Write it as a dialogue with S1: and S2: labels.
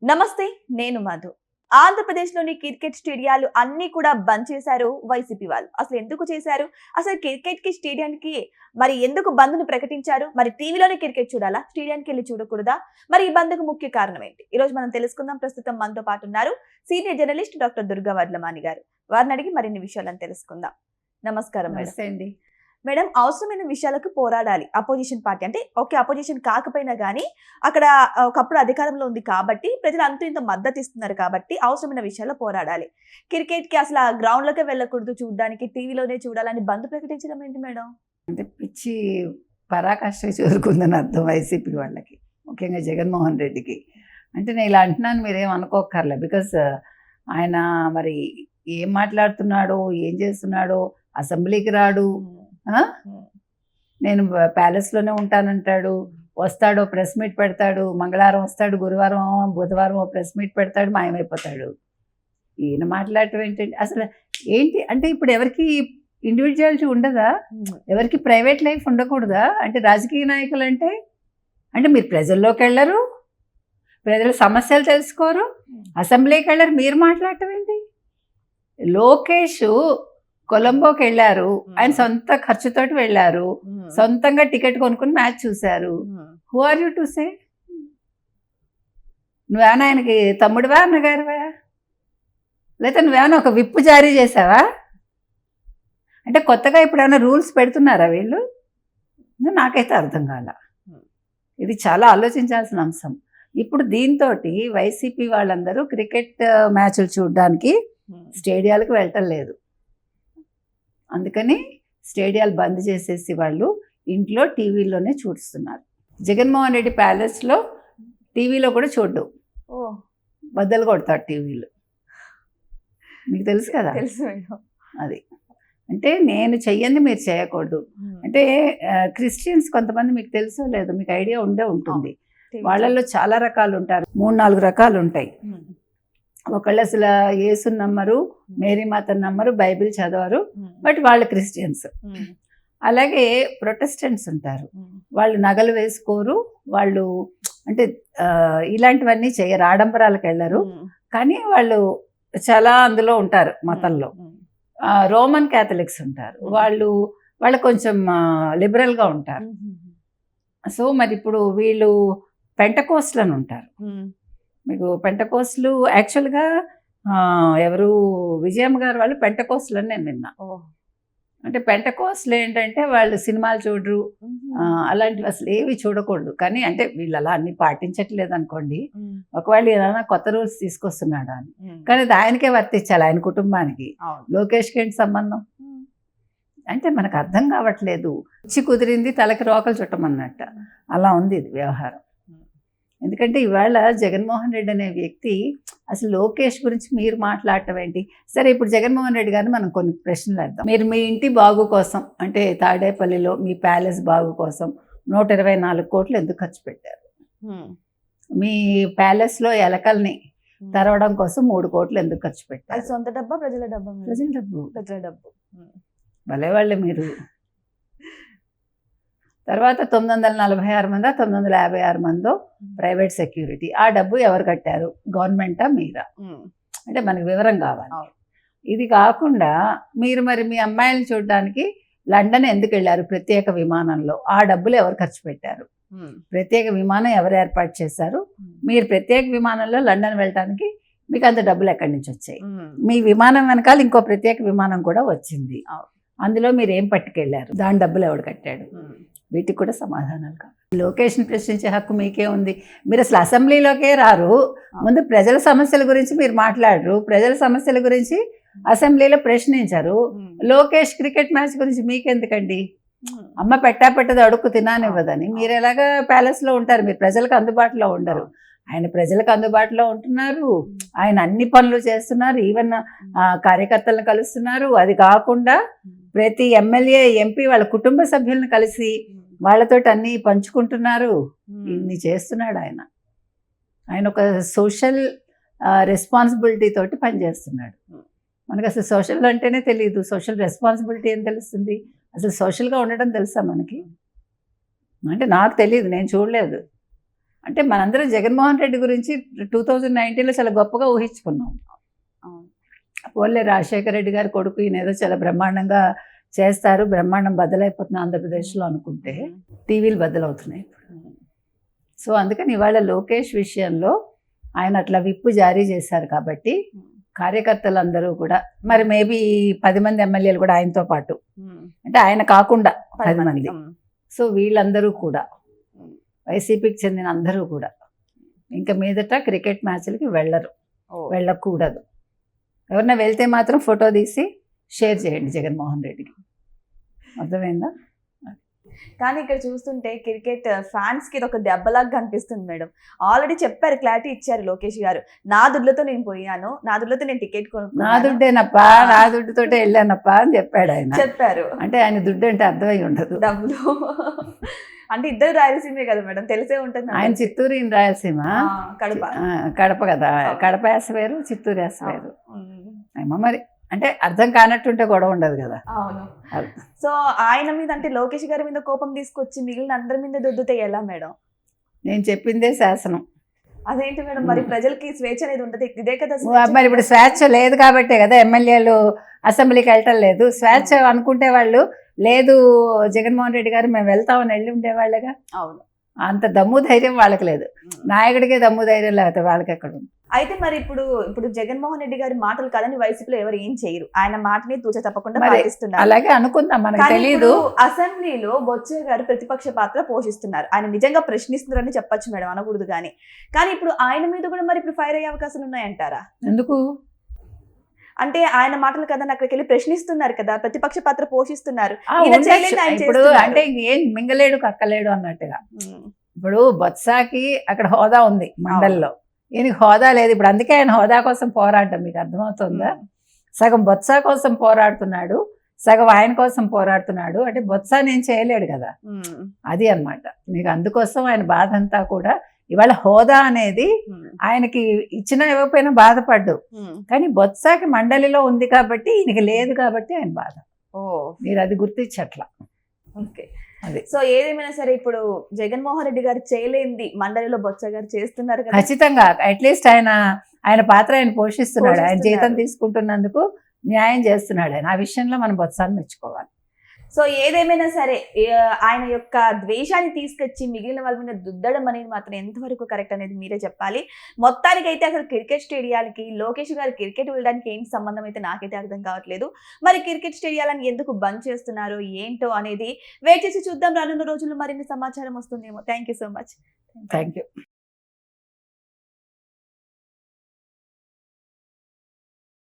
S1: నమస్తే, నేను మధు. ఆంధ్రప్రదేశ్‌లోని క్రికెట్ స్టేడియాలు అన్నీ కూడా బంద్ చేశారు వైసీపీ వాళ్ళు. అసలు ఎందుకు చేశారు? అసలు క్రికెట్‌కి, స్టేడియానికి మరి ఎందుకు బంద్‌ను ప్రకటించారు? మరి టీవీలోనే క్రికెట్ చూడాలా? స్టేడియానికెళ్ళి చూడకూడదా? మరి ఈ బంద్‌కు ముఖ్య కారణం ఏంటి? ఈ రోజు మనం తెలుసుకుందాం. ప్రస్తుతం మనతో పాటు ఉన్నారు senior journalist doctor Durga Vadlamani గారు. వారిని అడిగి మరిన్ని విషయాలను తెలుసుకుందాం. నమస్కారం మేడం.
S2: నమస్తే అండి.
S1: మేడం, అవసరమైన విషయాలకు పోరాడాలి. అపోజిషన్ పార్టీ అంటే ఓకే, అపోజిషన్ కాకపోయినా గానీ అక్కడ ఒకప్పుడు అధికారంలో ఉంది కాబట్టి ప్రజలు అంతో ఇంత మద్దతు ఇస్తున్నారు కాబట్టి అవసరమైన విషయాల్లో పోరాడాలి. క్రికెట్‌కి అసలు ఆ గ్రౌండ్‌లోకే వెళ్ళకూడదు, చూడ్డానికి టీవీలోనే చూడాలని బంద్ ప్రకటించడం ఏంటి మేడం?
S2: అంటే పిచ్చి పరాకాష్ఠ చేరుకుందని అర్థం వైసీపీ వాళ్ళకి, ముఖ్యంగా జగన్మోహన్ రెడ్డికి. అంటే నేను ఇలా అంటున్నాను, మీరేం అనుకోక్కర్లే. బికాస్ ఆయన మరి ఏం మాట్లాడుతున్నాడో, ఏం చేస్తున్నాడో, అసెంబ్లీకి రాడు, నేను ప్యాలెస్లోనే ఉంటానంటాడు, వస్తాడో ప్రెస్ మీట్ పెడతాడు, మంగళవారం వస్తాడు, గురువారం బుధవారం ప్రెస్ మీట్ పెడతాడు, మాయమైపోతాడు. ఈయన మాట్లాడటం ఏంటంటే అసలు ఏంటి అంటే ఇప్పుడు ఎవరికి ఇండివిజువాలిటీ ఉండదా? ఎవరికి ప్రైవేట్ లైఫ్ ఉండకూడదా? అంటే రాజకీయ నాయకులు అంటే మీరు ప్రజల్లోకి వెళ్ళరు, ప్రజల సమస్యలు తెలుసుకోరు, అసెంబ్లీకి వెళ్ళరు, మీరు మాట్లాడటం ఏంటి? లోకేష్ కొలంబోకి వెళ్ళారు, ఆయన సొంత ఖర్చుతోటి వెళ్ళారు, సొంతంగా టికెట్ కొనుక్కుని మ్యాచ్ చూశారు. Who are you to say? నువ్వేనా ఆయనకి తమ్ముడివా, అన్నగారివా? లేదా నువ్వేమైనా ఒక విప్పు జారీ చేసావా? అంటే కొత్తగా ఇప్పుడు ఏమైనా రూల్స్ పెడుతున్నారా వీళ్ళు? నాకైతే అర్థం కాల. ఇది చాలా ఆలోచించాల్సిన అంశం. ఇప్పుడు దీంతో వైసీపీ వాళ్ళందరూ క్రికెట్ మ్యాచ్లు చూడడానికి స్టేడియాలకు వెళ్ళటం లేదు. అందుకని స్టేడియాలు బంద్ చేసేసి వాళ్ళు ఇంట్లో టీవీలోనే చూస్తున్నారు. జగన్మోహన్ రెడ్డి ప్యాలెస్లో టీవీలో కూడా చూడ్డు, బద్దలు కొడతాడు టీవీలో. మీకు తెలుసు కదా. అది అంటే నేను చెయ్యంది మీరు చేయకూడదు. అంటే క్రిస్టియన్స్ కొంతమంది, మీకు తెలుసో లేదో, మీకు ఐడియా ఉండే ఉంటుంది, వాళ్ళల్లో చాలా రకాలు ఉంటారు, 3-4 రకాలు ఉంటాయి. ఒకళ్ళు అసలు యేసుని నమ్మరు, మేరీమాతను నమ్మరు, బైబిల్ చదవరు, బట్ వాళ్ళు క్రిస్టియన్స్. అలాగే ప్రొటెస్టెంట్స్ ఉంటారు, వాళ్ళు నగలు వేసుకోరు, వాళ్ళు అంటే ఇలాంటివన్నీ చేయరు, ఆడంబరాలకు వెళ్ళరు, కానీ వాళ్ళు చాలా అందులో ఉంటారు మతంలో. రోమన్ క్యాథలిక్స్ ఉంటారు, వాళ్ళు కొంచెం లిబరల్గా ఉంటారు. సో మరి ఇప్పుడు వీళ్ళు పెంటకోస్ట్లు అని ఉంటారు. మీకు పెంటకోస్ట్లు యాక్చువల్గా ఎవరు విజయమ్మ గారు వాళ్ళు పెంటకోస్ట్లు అని నేను విన్నా. అంటే పెంటకోస్ట్లు ఏంటంటే వాళ్ళు సినిమాలు చూడరు, అలాంటివి అసలు ఏవి చూడకూడదు. కానీ అంటే వీళ్ళు అలా అన్ని పాటించట్లేదు అనుకోండి, ఒకవేళ ఏదైనా కొత్త రూల్స్ తీసుకొస్తున్నాడు అని, కానీ అది ఆయనకే వర్తించాలి, ఆయన కుటుంబానికి. లోకేష్కి ఏంటి సంబంధం? అంటే మనకు అర్థం కావట్లేదు. ఇచ్చి కుదిరింది తలకి రోకలు చుట్టమన్నట్ట అలా ఉంది ఇది వ్యవహారం. ఎందుకంటే ఇవాళ జగన్మోహన్ రెడ్డి అనే వ్యక్తి అసలు లోకేష్ గురించి మీరు మాట్లాడటం ఏంటి? సరే, ఇప్పుడు జగన్మోహన్ రెడ్డి గారిని మనం కొన్ని ప్రశ్నలు వేద్దాం. మీరు మీ ఇంటి బాగు కోసం, అంటే తాడేపల్లిలో మీ ప్యాలెస్ బాగు కోసం 124 కోట్లు ఎందుకు ఖర్చు పెట్టారు? మీ ప్యాలెస్లో ఎలకల్ని తరవడం కోసం 3 కోట్లు ఎందుకు ఖర్చు పెట్టారు?
S1: సొంత డబ్బా, ప్రజల డబ్బా?
S2: ప్రజల డబ్బు.
S1: ప్రజల డబ్బు.
S2: భలే వాళ్ళే మీరు. తర్వాత 946 మందో 956 మందో ప్రైవేట్ సెక్యూరిటీ. ఆ డబ్బు ఎవరు కట్టారు? గవర్నమెంటా, మీరా? అంటే మనకు వివరం కావాలి. ఇది కాకుండా మీరు మరి మీ అమ్మాయిలను చూడడానికి లండన్ ఎందుకు వెళ్ళారు ప్రత్యేక విమానంలో? ఆ డబ్బులు ఎవరు ఖర్చు పెట్టారు? ప్రత్యేక విమానం ఎవరు ఏర్పాటు చేశారు? మీరు ప్రత్యేక విమానంలో లండన్ వెళ్ళడానికి మీకు అంత డబ్బులు ఎక్కడి నుంచి వచ్చాయి? మీ విమానం వెనకాల ఇంకో ప్రత్యేక విమానం కూడా వచ్చింది, అందులో మీరు ఏం పట్టుకెళ్ళారు? దాని డబ్బులు ఎవడు కట్టాడు? వీటికి కూడా సమాధానాలు కావాలి. లోకేష్ని ప్రశ్నించే హక్కు మీకే ఉంది. మీరు అసలు అసెంబ్లీలోకే రారు, ముందు ప్రజల సమస్యల గురించి మీరు మాట్లాడరు, ప్రజల సమస్యల గురించి అసెంబ్లీలో ప్రశ్నించారు. లోకేష్ క్రికెట్ మ్యాచ్ గురించి మీకెందుకండి? అమ్మ పెట్టదు అడుక్కు తినానివ్వదని. మీరు ఎలాగా ప్యాలెస్లో ఉంటారు, మీరు ప్రజలకు అందుబాటులో ఉండరు. ఆయన ప్రజలకు అందుబాటులో ఉంటున్నారు, ఆయన అన్ని పనులు చేస్తున్నారు, ఈవెన్ కార్యకర్తలను కలుస్తున్నారు. అది కాకుండా ప్రతి ఎమ్మెల్యే, ఎంపీ వాళ్ళ కుటుంబ సభ్యులను కలిసి వాళ్ళతో అన్నీ పంచుకుంటున్నారు. ఇన్ని చేస్తున్నాడు ఆయన. ఆయన ఒక సోషల్ రెస్పాన్సిబిలిటీ తోటి పనిచేస్తున్నాడు. మనకు అసలు సోషల్ అంటేనే తెలియదు, సోషల్ రెస్పాన్సిబిలిటీ ఏం తెలుస్తుంది? అసలు సోషల్గా ఉండడం తెలుసా మనకి? అంటే నాకు తెలియదు, నేను చూడలేదు. అంటే మనందరం జగన్మోహన్ రెడ్డి గురించి 2019లో చాలా గొప్పగా ఊహించుకున్నాం.
S1: అవును.
S2: పోలే రాజశేఖర రెడ్డి గారి కొడుకు ఈయన ఏదో చాలా బ్రహ్మాండంగా చేస్తారు, బ్రహ్మాండం బద్దలైపోతుంది ఆంధ్రప్రదేశ్లో అనుకుంటే టీవీలు బద్దలవుతున్నాయి ఇప్పుడు. సో అందుకని ఇవాళ లోకేష్ విషయంలో ఆయన అట్లా విప్పు జారీ చేశారు కాబట్టి కార్యకర్తలందరూ కూడా, మరి మేబీ 10 మంది ఎమ్మెల్యేలు కూడా ఆయనతో పాటు, అంటే ఆయన కాకుండా 10 మంది, సో వీళ్ళందరూ కూడా వైసీపీకి చెందిన అందరూ కూడా ఇంకా మీదట క్రికెట్ మ్యాచ్లకి వెళ్ళకూడదు. ఎవరన్నా వెళ్తే మాత్రం ఫోటో తీసి షేర్ చేయండి జగన్మోహన్ రెడ్డికి. అర్థమైందా?
S1: కానీ ఇక్కడ చూస్తుంటే క్రికెట్ ఫ్యాన్స్ కి ఇది ఒక దెబ్బలాగా కనిపిస్తుంది మేడం. ఆల్రెడీ చెప్పారు, క్లారిటీ ఇచ్చారు లోకేష్ గారు, నా దుడ్లతో నేను పోయాను, నా దుడ్లతో నేను టికెట్
S2: నా
S1: కొనుక్కున్నాను,
S2: దుడ్డేనప్పా, నా దుడ్డుతోటే వెళ్ళానప్పా అని చెప్పాడు ఆయన.
S1: చెప్పారు.
S2: అంటే ఆయన దుడ్డు అంటే అర్థమై ఉండదు.
S1: డబ్బులు అంటే ఇద్దరు రాయలసీమే కదా మేడం, తెలిసే ఉంటుంది.
S2: ఆయన చిత్తూరు, ఈయన రాయలసీమ,
S1: కడప.
S2: కడప కదా, కడప యాస వేరు, చిత్తూరు యాస వేరు. ఏమో మరి, అంటే అర్థం కానట్టుంటే గొడవ ఉండదు కదా.
S1: అవును. సో ఆయన మీద అంటే లోకేష్ గారి మీద కోపం తీసుకొచ్చి మిగిలిన అందరి మీద దుద్దుతే ఎలా మేడం?
S2: నేను చెప్పిందే శాసనం.
S1: అదేంటి మేడం, మరి ప్రజలకి స్వేచ్ఛ అనేది ఉండదు, ఇదే కదా
S2: మరి ఇప్పుడు స్వేచ్ఛ లేదు కాబట్టే కదా ఎమ్మెల్యేలు అసెంబ్లీకి వెళ్ళటం లేదు. స్వేచ్ఛ అనుకుంటే వాళ్ళు లేదు జగన్మోహన్ రెడ్డి గారు మేము వెళ్తామని వెళ్ళి ఉండేవాళ్ళగా.
S1: అవును.
S2: అంత దమ్ము ధైర్యం వాళ్ళకి లేదు. నాయకుడికే దమ్ము ధైర్యం లేకపోతే వాళ్ళకి ఎక్కడ ఉంది?
S1: అయితే మరి ఇప్పుడు జగన్మోహన్ రెడ్డి గారి మాటలు కాదని వైసీపీలో ఎవరు ఏం చేయరు, ఆయన మాటని తూచ తప్పకుండా పాటిస్తున్నారు.
S2: అలాగే అనుకుందాం, మనకు తెలియదు.
S1: అసెంబ్లీలో బొత్స గారు ప్రతిపక్ష పాత్ర పోషిస్తున్నారు, ఆయన నిజంగా ప్రశ్నిస్తున్నారని చెప్పొచ్చు మేడం, అనకూడదు కానీ ఇప్పుడు ఆయన మీద కూడా మరి ఇప్పుడు ఫైర్ అయ్యే అవకాశాలు ఉన్నాయంటారా?
S2: ఎందుకు
S1: అంటే ఆయన మాటలు కదా అక్కడికి వెళ్ళి ప్రశ్నిస్తున్నారు కదా, ప్రతిపక్ష పాత్ర పోషిస్తున్నారు.
S2: ఇప్పుడు అంటే ఏం మింగలేడు కక్కలేడు అన్నట్టుగా. ఇప్పుడు బొత్సాకి అక్కడ హోదా ఉంది మండలిలో, ఈయనకి హోదా లేదు. ఇప్పుడు అందుకే ఆయన హోదా కోసం పోరాడటం, మీకు అర్థమవుతుందా? సగం బొత్స కోసం పోరాడుతున్నాడు, సగం ఆయన కోసం పోరాడుతున్నాడు. అంటే బొత్స నేను చేయలేడు కదా, అది అన్నమాట. మీకు అందుకోసం ఆయన బాధ అంతా కూడా ఇవాళ హోదా అనేది ఆయనకి ఇచ్చినా ఇవ్వకపోయినా బాధపడ్డు, కానీ బొత్సాకి మండలిలో ఉంది కాబట్టి ఈయనకి లేదు కాబట్టి ఆయన బాధ. మీరు అది గుర్తించట్లా.
S1: ఓకే. సో ఏదేమైనా సరే ఇప్పుడు జగన్మోహన్ రెడ్డి గారు చేయలేంది మండలిలో బొత్స గారు చేస్తున్నారు కదా.
S2: ఖచ్చితంగా అట్లీస్ట్ ఆయన పాత్ర ఆయన పోషిస్తున్నాడు. ఆయన జీతం తీసుకుంటున్నందుకు న్యాయం చేస్తున్నాడు ఆయన. ఆ విషయంలో మనం బొత్సాన్ని మెచ్చుకోవాలి.
S1: సో ఏదేమైనా సరే ఆయన యొక్క ద్వేషాన్ని తీసుకొచ్చి మిగిలిన వాళ్ళ మీద దుద్దడం అనేది మాత్రం ఎంతవరకు కరెక్ట్ అనేది మీరే చెప్పాలి. మొత్తానికి అయితే అసలు క్రికెట్ స్టేడియాలకి లోకేష్ గారు క్రికెట్ వెళ్ళడానికి ఏంటి సంబంధం అయితే నాకైతే అర్థం కావట్లేదు. మరి క్రికెట్ స్టేడియాలను ఎందుకు బంద్ చేస్తున్నారు ఏంటో అనేది వెయిట్ చేసి చూద్దాం. రానున్న రోజుల్లో మరిన్ని సమాచారం వస్తుందేమో. Thank you so much.
S2: Thank you.